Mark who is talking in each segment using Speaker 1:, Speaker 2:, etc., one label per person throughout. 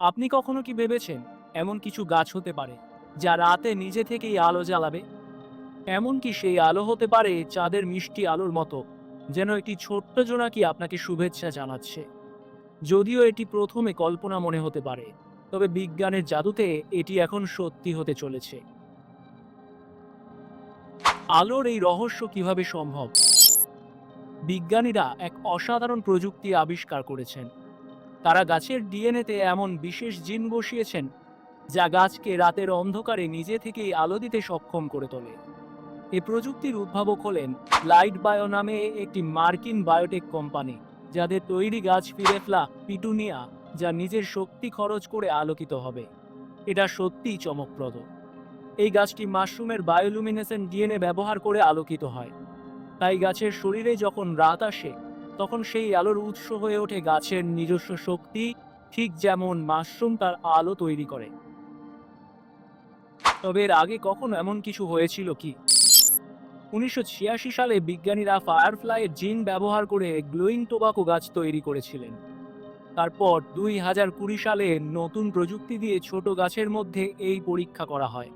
Speaker 1: আপনি কখনো কি ভেবেছেন এমন কিছু গাছ হতে পারে যা রাতে নিজে থেকেই আলো জ্বালাবে? এমনকি সেই আলো হতে পারে চাঁদের মিষ্টি আলোর মতো, যেন একটি ছোট্ট জোনাকি আপনাকে শুভেচ্ছা জানাচ্ছে। যদিও এটি প্রথমে কল্পনা মনে হতে পারে, তবে বিজ্ঞানের জাদুতে এটি এখন সত্যি হতে চলেছে। আলোর এই রহস্য কিভাবে সম্ভব? বিজ্ঞানীরা এক অসাধারণ প্রযুক্তি আবিষ্কার করেছেন। তারা গাছের ডিএনএতে এমন বিশেষ জিন বসিয়েছেন যা গাছকে রাতের অন্ধকারে নিজে থেকেই আলো দিতে সক্ষম করে তোলে। এই প্রযুক্তির উদ্ভাবক হলেন লাইট বায়ো নামে একটি মার্কিন বায়োটেক কোম্পানি, যাদের তৈরি গাছ ফিরেফ্লা পিটুনিয়া, যা নিজের শক্তি খরচ করে আলোকিত হবে। এটা সত্যিই চমকপ্রদ। এই গাছটি মাশরুমের বায়োলুমিনেসেন্ট ডিএনএ ব্যবহার করে আলোকিত হয়। তাই গাছের শরীরে যখন রাত আসে, তখন সেই আলোর উৎস হয়ে ওঠে গাছের নিজস্ব শক্তি, ঠিক যেমন মাশরুম তার আলো তৈরি করে। তবে এর আগে কখনো এমন কিছু হয়েছিল কি? ১৯৮৬ সালে বিজ্ঞানীরা ফায়ারফ্লাইয়ের জিন ব্যবহার করে গ্লোয়িং টোবাকো গাছ তৈরি করেছিলেন। তারপর ২০২০ সালে নতুন প্রযুক্তি দিয়ে ছোট গাছের মধ্যে এই পরীক্ষা করা হয়।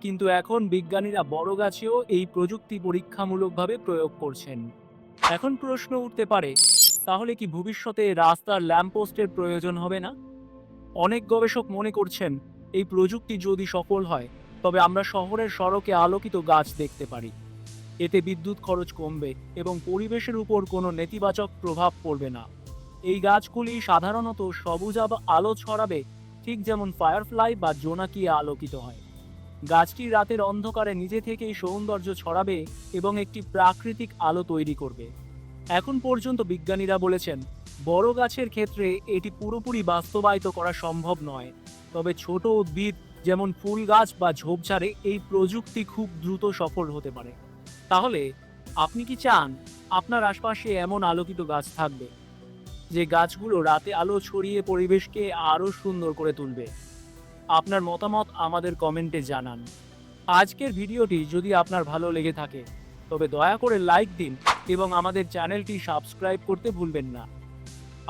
Speaker 1: কিন্তু এখন বিজ্ঞানীরা বড় গাছেও এই প্রযুক্তি পরীক্ষামূলকভাবে প্রয়োগ করছেন। এখন প্রশ্ন উঠতে পারে, তাহলে কি ভবিষ্যতে রাস্তার ল্যাম্পপোস্টের প্রয়োজন হবে না? অনেক গবেষক মনে করছেন, এই প্রযুক্তি যদি সফল হয়, তবে আমরা শহরের সড়কে আলোকিত গাছ দেখতে পারি। এতে বিদ্যুৎ খরচ কমবে এবং পরিবেশের উপর কোনো নেতিবাচক প্রভাব পড়বে না। এই গাছগুলি সাধারণত সবুজ আলো ছড়াবে, ঠিক যেমন ফায়ারফ্লাই বা জোনাকি আলোকিত হয়। গাছটি রাতের অন্ধকারে নিজে থেকেই সৌন্দর্য ছড়াবে এবং একটি প্রাকৃতিক আলো তৈরি করবে। এখন পর্যন্ত বিজ্ঞানীরা বলেছেন, বড় গাছের ক্ষেত্রে এটি পুরোপুরি বাস্তবায়িত করা সম্ভব নয়। তবে ছোট উদ্ভিদ, যেমন ফুল গাছ বা ঝোপঝাড়ে, এই প্রযুক্তি খুব দ্রুত সফল হতে পারে। তাহলে আপনি কি চান আপনার আশপাশে এমন আলোকিত গাছ থাকবে, যে গাছগুলো রাতে আলো ছড়িয়ে পরিবেশকে আরো সুন্দর করে তুলবে? আপনার মতামত আমাদের কমেন্টে জানান। আজকের ভিডিওটি যদি আপনার ভালো লেগে থাকে, তবে দয়া করে লাইক দিন এবং আমাদের চ্যানেলটি সাবস্ক্রাইব করতে ভুলবেন না।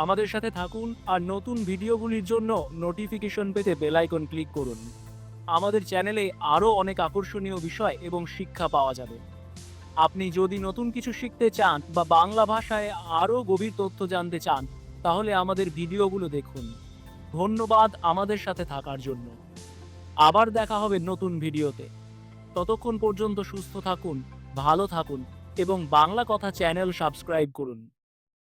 Speaker 1: আমাদের সাথে থাকুন আর নতুন ভিডিওগুলির জন্য নোটিফিকেশন পেতে বেল আইকন ক্লিক করুন। আমাদের চ্যানেলে আরও অনেক আকর্ষণীয় বিষয় এবং শিক্ষা পাওয়া যাবে। আপনি যদি নতুন কিছু শিখতে চান বা বাংলা ভাষায় আরও গভীর তথ্য জানতে চান, তাহলে আমাদের ভিডিওগুলো দেখুন। ধন্যবাদ আমাদের সাথে থাকার জন্য। আবার দেখা হবে নতুন ভিডিওতে। ততক্ষণ পর্যন্ত সুস্থ থাকুন, ভালো থাকুন এবং বাংলা কথা চ্যানেল সাবস্ক্রাইব করুন।